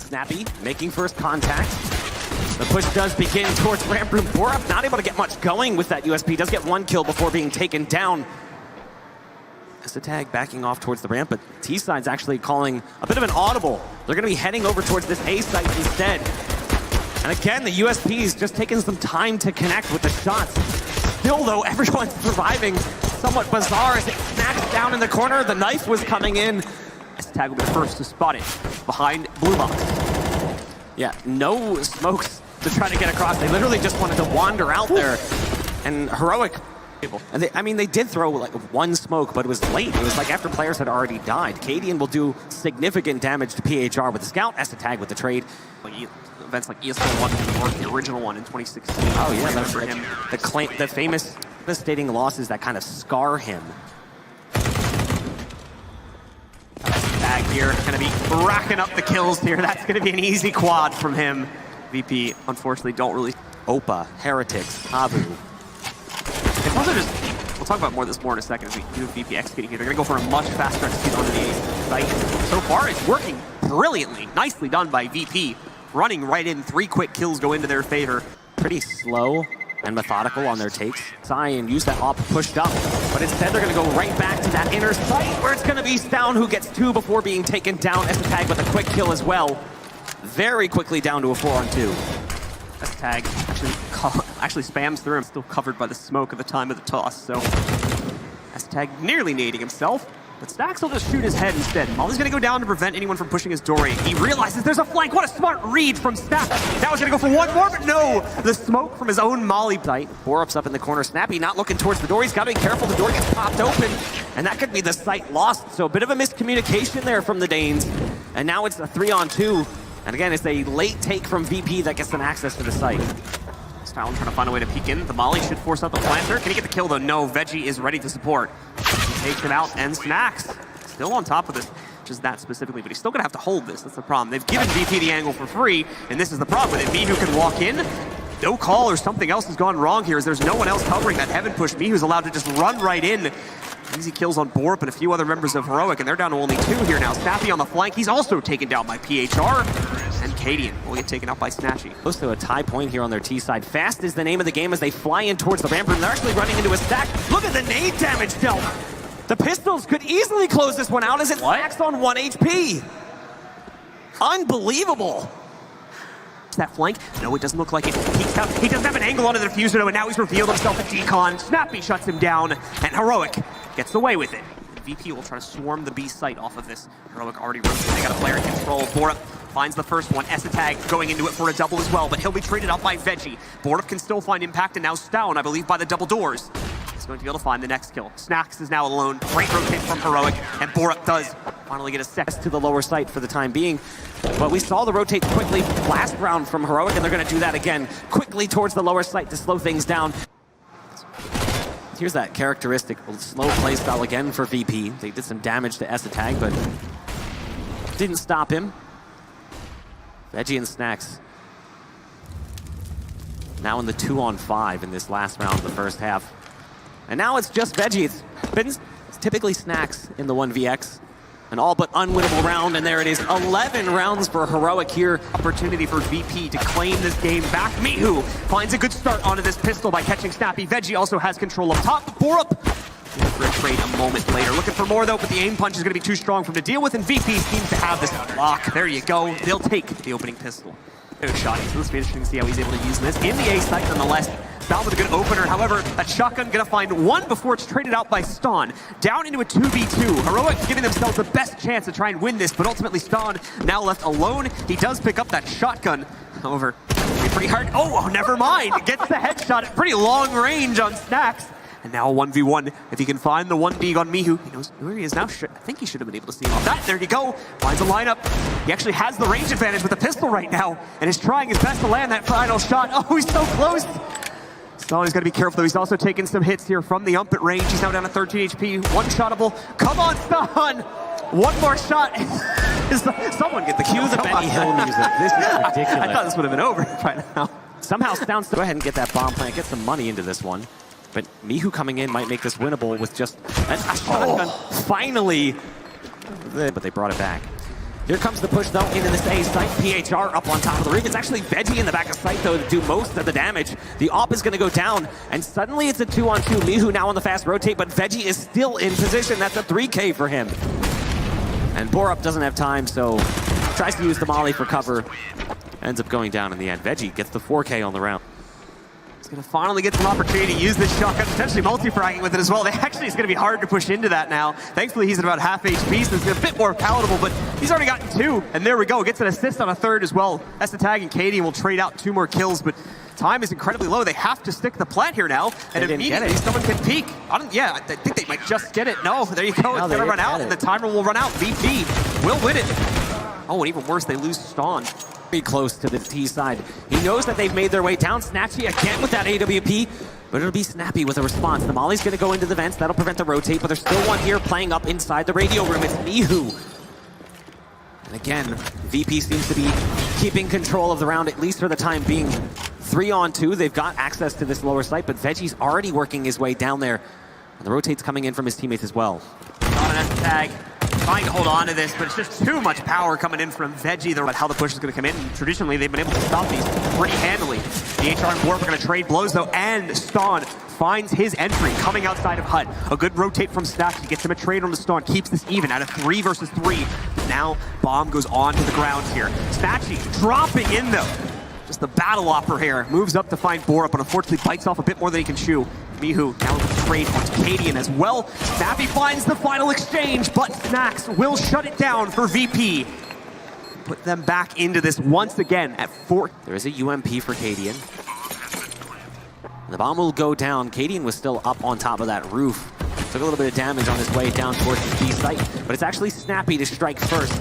Snappy making first contact. The push does begin towards ramp room. Borup not able to get much going with that USP. Does get one kill before being taken down. As the tag backing off towards the ramp, but T-side's actually calling a bit of an audible. They're going to be heading over towards this A site instead. And again, the USP's just taking some time to connect with the shots. Still, though, everyone's surviving. Somewhat bizarre as it snacks down in the corner. The knife was coming in. This tag will be the first to spot it behind Blue Box. Yeah, no smokes to try to get across. They literally just wanted to wander out there. And Heroic, and they did throw like one smoke, but it was late. It was like after players had already died. Cadian will do significant damage to PHR with the scout as a tag with the trade. Events like ESL1 or the original one in 2016. Oh yeah, that's for him. The famous devastating losses that kind of scar him. Tag here, gonna be racking up the kills here. That's gonna be an easy quad from him. VP, unfortunately, don't really. Opa, Heretics, Havu. It's also just, we'll talk about more of this more in a second as we do VP executing here. They're gonna go for a much faster execute onto the site. So far, it's working brilliantly. Nicely done by VP. Running right in, 3 quick kills go into their favor. Pretty slow and methodical on their takes. Cyan use that op pushed up, but instead they're gonna go right back to that inner site where it's gonna be Stown who gets 2 before being taken down. S-Tag with a quick kill as well. Very quickly down to a 4-on-2. S-Tag actually spams through him, still covered by the smoke at the time of the toss, so S-Tag nearly nading himself. But Stacks will just shoot his head instead. Molly's gonna go down to prevent anyone from pushing his dory. He realizes there's a flank. What a smart read from Stacks. Now he's gonna go for one more, but no! The smoke from his own Molly site. Borup's up in the corner. Snappy not looking towards the door. He's gotta be careful. The door gets popped open, and that could be the site lost. So a bit of a miscommunication there from the Danes. And now it's a 3-on-2. And again, it's a late take from VP that gets them access to the site. Stown trying to find a way to peek in. The Molly should force out the planter. Can he get the kill though? No, Veggie is ready to support. He takes it out, and Snacks still on top of this, just that specifically, but he's still gonna have to hold this. That's the problem. They've given VP the angle for free, and this is the problem with it. Mihu can walk in. No call or something else has gone wrong here as there's no one else covering that heaven push. Mihu's allowed to just run right in. Easy kills on Borup and a few other members of Heroic, and they're down to only 2 here now. Snappy on the flank. He's also taken down by PHR. And Cadian will get taken out by Snatchy. Close to a tie point here on their T side. Fast is the name of the game as they fly in towards the ramp room. They're actually running into a stack. Look at the nade damage dealt. The pistols could easily close this one out as it stacks on 1 HP. Unbelievable. That flank? No, it doesn't look like it. He doesn't have an angle onto the diffuser though, and now he's revealed himself at Decon. Snappy shuts him down, and Heroic gets away with it. VP will try to swarm the B site off of this. Heroic already rotating. They got a player in control. Borup finds the first one. S-Tag going into it for a double as well, but he'll be traded out by Veggie. Borup can still find impact, and now Stown, I believe, by the double doors. He's going to be able to find the next kill. Snacks is now alone. Great rotate from Heroic, and Borup does finally get a set to the lower site for the time being. But we saw the rotate quickly last round from Heroic, and they're going to do that again. Quickly towards the lower site to slow things down. Here's that characteristic slow play style again for VP. They did some damage to S-Tag, but didn't stop him. Veggie and Snacks now in the 2-on-5 in this last round of the first half. And now it's just Veggie. It's typically Snacks in the 1vx. An all but unwinnable round, and there it is. 11 rounds for Heroic here. Opportunity for VP to claim this game back. Mihu finds a good start onto this pistol by catching Snappy. Veggie also has control up top. Borup for a trade a moment later. Looking for more though, but the aim punch is going to be too strong for him to deal with, and VP seems to have this lock. There you go. They'll take the opening pistol. No shot. So this will be interesting to see how he's able to use this. In the A site nonetheless. Found with a good opener. However, that shotgun gonna find one before it's traded out by Ston. Down into a 2v2. Heroic giving themselves the best chance to try and win this, but ultimately Ston now left alone. He does pick up that shotgun. However, it'll be pretty hard. Oh, never mind. Gets the headshot at pretty long range on Snacks. And now a 1v1. If he can find the 1D on Mihu, he knows where he is now. I think he should have been able to see him off that. There you go. Finds a lineup. He actually has the range advantage with the pistol right now and is trying his best to land that final shot. Oh, he's so close. Ston is going to be careful, though. He's also taking some hits here from the ump at range. He's now down to 13 HP. One-shotable. Come on, Ston! One more shot. Someone get the cue the Benny Hill music. This is ridiculous. I thought this would have been over by now. Somehow Stown go ahead and get that bomb plant, get some money into this one. But Mihu coming in might make this winnable with just a shotgun. Finally! But they brought it back. Here comes the push, though, into this A site. PHR up on top of the rig. It's actually Veggie in the back of sight, though, to do most of the damage. The AWP is going to go down, and suddenly it's a 2-on-2. Mihu now on the fast rotate, but Veggie is still in position. That's a 3K for him. And Borup doesn't have time, so tries to use the molly for cover. Ends up going down in the end. Veggie gets the 4K on the round. He's going to finally get some opportunity to use this shotgun, potentially multi-fragging with it as well. Actually, it's going to be hard to push into that now. Thankfully, he's at about half HP, so it's a bit more palatable, but he's already gotten 2. And there we go. Gets an assist on a 3rd as well. That's the tag, and Katie will trade out 2 more kills, but time is incredibly low. They have to stick the plant here now, and immediately someone can peek. I think they might just get it. No, there you go. It's going to run out, and the timer will run out. VP will win it. Oh, and even worse, they lose Ston. Pretty close to the T side. He knows that they've made their way down. Snatchy again with that AWP, but it'll be Snappy with a response. The molly's going to go into the vents. That'll prevent the rotate, but there's still one here playing up inside the radio room. It's Mihu. And again, VP seems to be keeping control of the round, at least for the time being. 3-on-2. They've got access to this lower site, but Veggie's already working his way down there. And the rotate's coming in from his teammates as well. On an tag. Trying to hold on to this, but it's just too much power coming in from Veggie. They're about how the push is going to come in. And traditionally, they've been able to stop these pretty handily. DHR and Borb are going to trade blows, though, and Ston finds his entry coming outside of Hut. A good rotate from Snatchy gets him a trade on the Ston, keeps this even at a 3 versus 3. But now, Bomb goes on to the ground here. Snatchy dropping in, though. Just the battle opera here. Moves up to find Borup, but unfortunately bites off a bit more than he can chew. Mihu now with the trade onto Cadian as well. Snappy finds the final exchange, but Snacks will shut it down for VP. Put them back into this once again at 4. There is a UMP for Cadian. The bomb will go down. Cadian was still up on top of that roof. Took a little bit of damage on his way down towards the B site, but it's actually Snappy to strike first.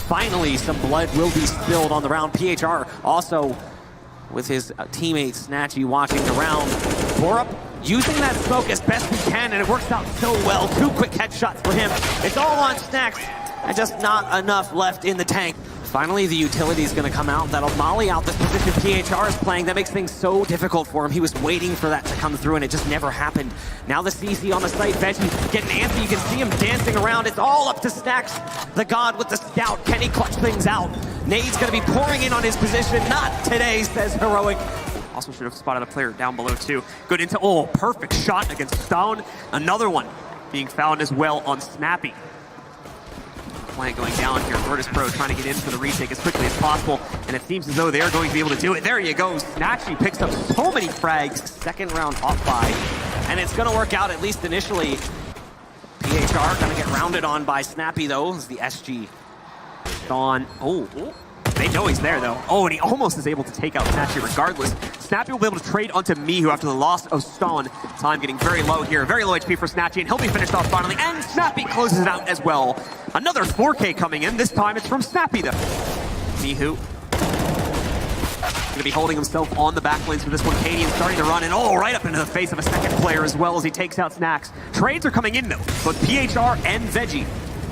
Finally, some blood will be spilled on the round. PHR also with his teammate Snatchy watching the round. Borup using that smoke as best he can, and it works out so well. 2 quick headshots for him. It's all on Snacks, and just not enough left in the tank. Finally, the utility is going to come out. That'll molly out this position PHR is playing. That makes things so difficult for him. He was waiting for that to come through, and it just never happened. Now the CC on the site. Veggie getting antsy. You can see him dancing around. It's all up to Snacks, the god with the scout. Can he clutch things out? Nade's going to be pouring in on his position. Not today, says Heroic. Also should have spotted a player down below, too. Good into, oh, perfect shot against Stone. Another one being found as well on Snappy. Plant going down here. virtus.pro trying to get in for the retake as quickly as possible, and it seems as though they're going to be able to do it. There you go. Snatchy picks up so many frags. Second round off by, and it's going to work out at least initially. PHR going to get rounded on by Snappy, though, as the SG. Dawn. Oh, they know he's there, though. Oh, and he almost is able to take out Snappy regardless. Snappy will be able to trade onto Mihu after the loss of Stone. Time getting very low here. Very low HP for Snappy, and he'll be finished off finally. And Snappy closes it out as well. Another 4K coming in. This time it's from Snappy, though. Mihu going to be holding himself on the back lanes for this one. Cadian starting to run, and oh, right up into the face of a second player as well as he takes out Snacks. Trades are coming in, though. Both PHR and Veggie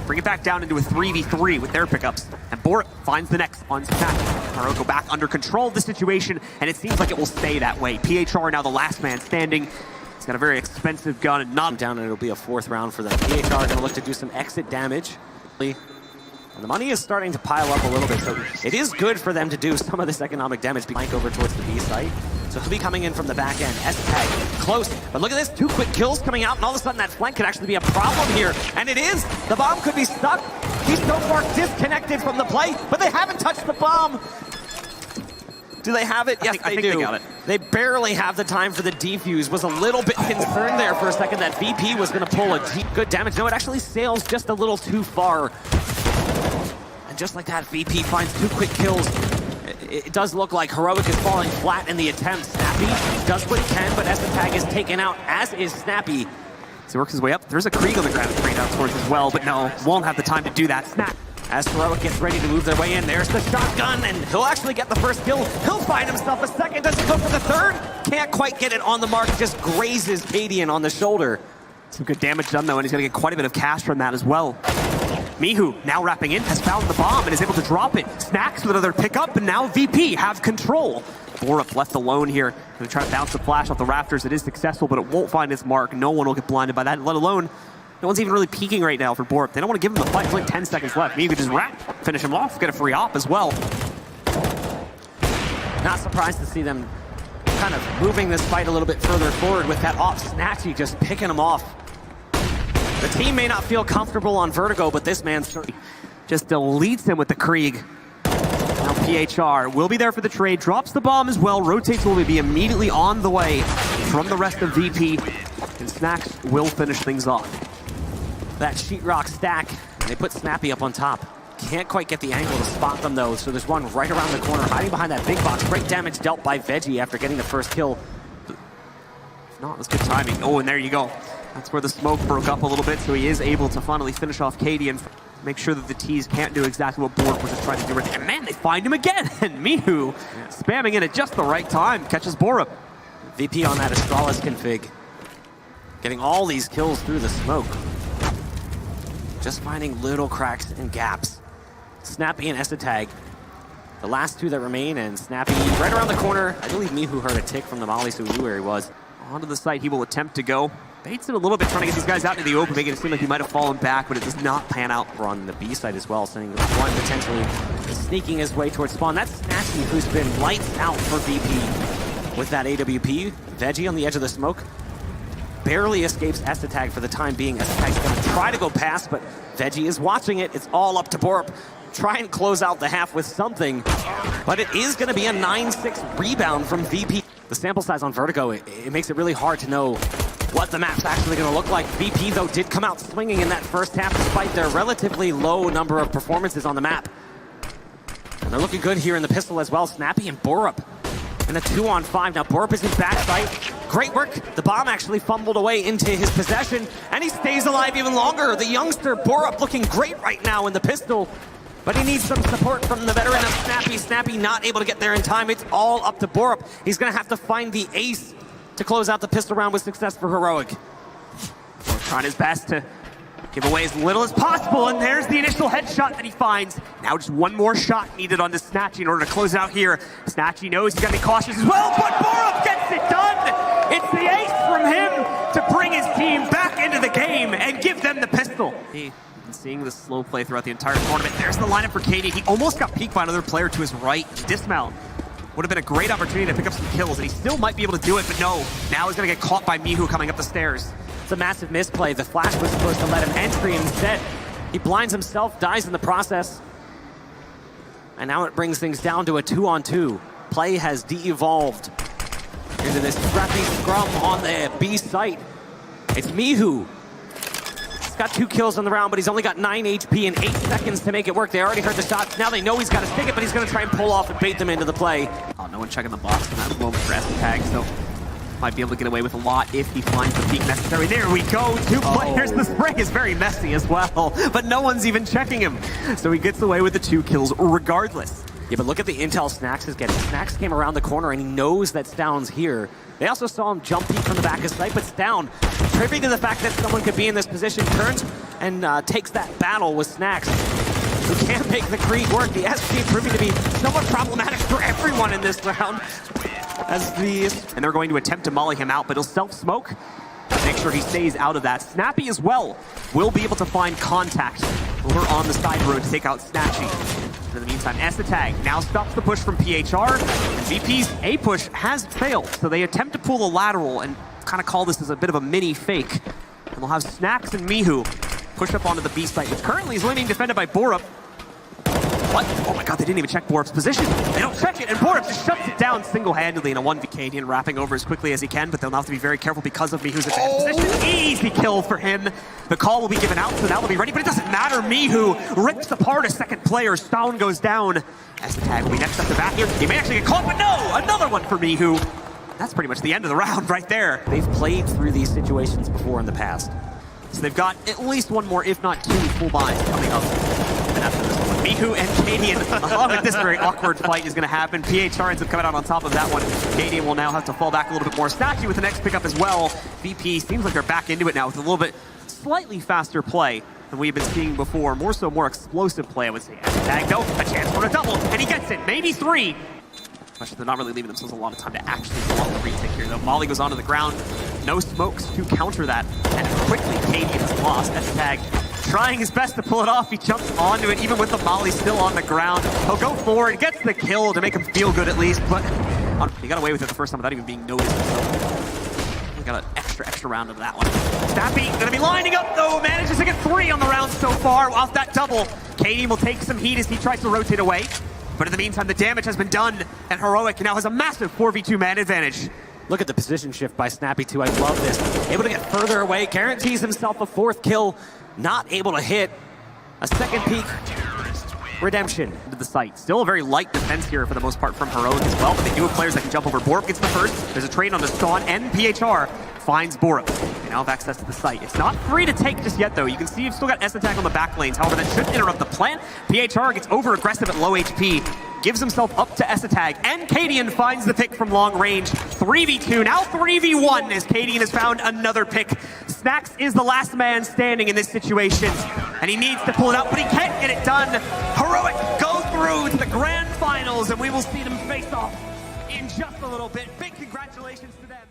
bring it back down into a 3v3 with their pickups. And Borup finds the next on Snack. Morocco back under control of the situation, and it seems like it will stay that way. PHR now the last man standing. He's got a very expensive gun and not down, and it'll be a 4th round for them. PHR going to look to do some exit damage. And the money is starting to pile up a little bit, so it is good for them to do some of this economic damage. Flank over towards the B site. So he'll be coming in from the back end. S-Tag, close. But look at this, 2 quick kills coming out, and all of a sudden that flank could actually be a problem here. And it is. The bomb could be stuck. He's so far disconnected from the play, but they haven't touched the bomb. Do they have it? Yes, I think they got it. They barely have the time for the defuse. Was a little bit concerned there for a second that VP was going to pull a good damage. No, it actually sails just a little too far. And just like that, VP finds 2 quick kills. It does look like Heroic is falling flat in the attempt. Snappy does what he can, but S-Tag is taken out, as is Snappy. So he works his way up. There's a Krieg on the ground to trade out towards as well, but no, won't have the time to do that. Snap. As Heroic gets ready to move their way in, there's the shotgun, and he'll actually get the first kill. He'll find himself a second. Does he go for the 3rd? Can't quite get it on the mark. Just grazes Cadian on the shoulder. Some good damage done, though, and he's going to get quite a bit of cash from that as well. Mihu, now wrapping in, has found the bomb and is able to drop it. Snacks with another pickup, and now VP have control. Borup left alone here. Going to try to bounce the flash off the rafters. It is successful, but it won't find its mark. No one will get blinded by that, let alone No one's even really peeking right now for Borp. They don't want to give him the fight. There's like 10 seconds left. Maybe you could just finish him off, get a free op as well. Not surprised to see them kind of moving this fight a little bit further forward with that off. Snatchy just picking him off. The team may not feel comfortable on Vertigo, but this man just deletes him with the Krieg. Now PHR will be there for the trade, drops the bomb as well, rotates will be immediately on the way from the rest of VP, and Snacks will finish things off. That sheetrock stack, and they put Snappy up on top. Can't quite get the angle to spot them though, so there's one right around the corner, hiding behind that big box. Great damage dealt by Veggie after getting the first kill. If not, that's good timing. Oh, and there you go. That's where the smoke broke up a little bit, so he is able to finally finish off Katie and make sure that the T's can't do exactly what Bork was just trying to do. And man, they find him again! And Mihu, spamming in at just the right time, catches Borup. VP on that Astralis config. Getting all these kills through the smoke. Just finding little cracks and gaps. Snappy and Esatag, the last two that remain, and Snappy right around the corner. I believe Mihu heard a tick from the molly, so he knew where he was. Onto the site, he will attempt to go. Baits it a little bit, trying to get these guys out into the open, making it seem like he might have fallen back, but it does not pan out. We're on the B side as well, sending one potentially sneaking his way towards spawn. That's Snatchy, who's been lights out for VP with that AWP. Veggie on the edge of the smoke. Barely escapes Esatag for the time being. Esatag's going to try to go past, but Veggie is watching it. It's all up to Borp. Try and close out the half with something, but it is going to be a 9-6 rebound from VP. The sample size on Vertigo, it makes it really hard to know what the map's actually going to look like. VP, though, did come out swinging in that first half despite their relatively low number of performances on the map. And they're looking good here in the pistol as well. Snappy and Borup in a 2-on-5. Now Borup is in backside. Great work. The bomb actually fumbled away into his possession, and he stays alive even longer. The youngster Borup looking great right now in the pistol, but he needs some support from the veteran of Snappy. Snappy not able to get there in time. It's all up to Borup. He's going to have to find the ace to close out the pistol round with success for Heroic. Trying his best to give away as little as possible, and there's the initial headshot that he finds. Now just one more shot needed onto Snatchy in order to close it out here. Snatchy knows he's got to be cautious as well, but Borup gets it done! It's the ace from him to bring his team back into the game and give them the pistol. Seeing the slow play throughout the entire tournament. There's the lineup for Katie. He almost got peeked by another player to his right. Dismount would have been a great opportunity to pick up some kills, and he still might be able to do it, but no. Now he's going to get caught by Mihu coming up the stairs. It's a massive misplay. The flash was supposed to let him entry instead. He blinds himself, dies in the process. And now it brings things down to a 2-on-2. Play has de-evolved into this scrappy scrum on the B site. It's Mihu. He's got 2 kills on the round, but he's only got 9 HP and 8 seconds to make it work. They already heard the shots. Now they know he's got to stick it, but he's going to try and pull off and bait them into the play. Oh, no one checking the box in that moment for Esatag, so might be able to get away with a lot if he finds the peak necessary. There we go. 2 players. The spray is very messy as well, but no one's even checking him. So he gets away with the 2 kills regardless. Yeah, but look at the intel Snacks is getting. Snacks came around the corner and he knows that Stown's here. They also saw him jump peek from the back of sight, but Stown, tripping to the fact that someone could be in this position, turns and takes that battle with Snacks, who can't make the Krieg work. The SG proving to be somewhat problematic for everyone in this round. And they're going to attempt to molly him out, but he'll self-smoke. Make sure he stays out of that. Snappy as well will be able to find contact over on the side road to take out Snatchy. In the meantime, Esatag now stops the push from PHR, and VP's A push has failed, so they attempt to pull the lateral and kind of call this as a bit of a mini fake. And we'll have Snacks and Mihu push up onto the B site, which currently is only being defended by Borup. What? Oh my god, they didn't even check Borup's position. They don't check it, and Borup just shuts it down single-handedly in a 1v. Canadian wrapping over as quickly as he can, but they'll have to be very careful because of Mihu's advanced position. Easy kill for him. The call will be given out, so now they'll be ready, but it doesn't matter. Mihu rips apart a second player. Stone goes down. Esatag will be next up the back here. He may actually get caught, but no! Another one for Mihu. That's pretty much the end of the round right there. They've played through these situations before in the past. So they've got at least one more, if not 2, full buys coming up. And after this one, Mihu and Canadian, along with this very awkward fight, is going to happen. PHR ends up coming out on top of that one. Canadian will now have to fall back a little bit more. Statue with the next pickup as well. VP seems like they're back into it now with a little bit slightly faster play than we've been seeing before. More explosive play, I would say. Esatag, though, a chance for a double, and he gets it. Maybe 3. Especially they're not really leaving themselves a lot of time to actually pull out the retake here, though. Molly goes onto the ground. No smokes to counter that. And quickly, Katie is lost. Tag trying his best to pull it off. He jumps onto it, even with the Molly still on the ground. He'll go forward, gets the kill to make him feel good at least, but he got away with it the first time without even being noticed. So we got an extra round of that one. Snappy gonna be lining up though, manages to get 3 on the round so far. Off that double, Katie will take some heat as he tries to rotate away. But in the meantime, the damage has been done, and Heroic now has a massive 4v2 man advantage. Look at the position shift by Snappy too. I love this. Able to get further away, guarantees himself a 4th kill. Not able to hit a 2nd peak. Redemption into the site. Still a very light defense here for the most part from Heroic as well, but they do have players that can jump over. Borup gets the first. There's a trade on the spawn, and PHR finds Borup. They now have access to the site. It's not free to take just yet, though. You can see you've still got S-Attack on the back lanes. However, that should interrupt the plan. PHR gets over-aggressive at low HP, gives himself up to S-Attack, and Cadian finds the pick from long range. 3v2, now 3v1 as Cadian has found another pick. Snacks is the last man standing in this situation, and he needs to pull it out, but he can't get it done. Heroic go through to the grand finals, and we will see them face off in just a little bit. Big congratulations to them.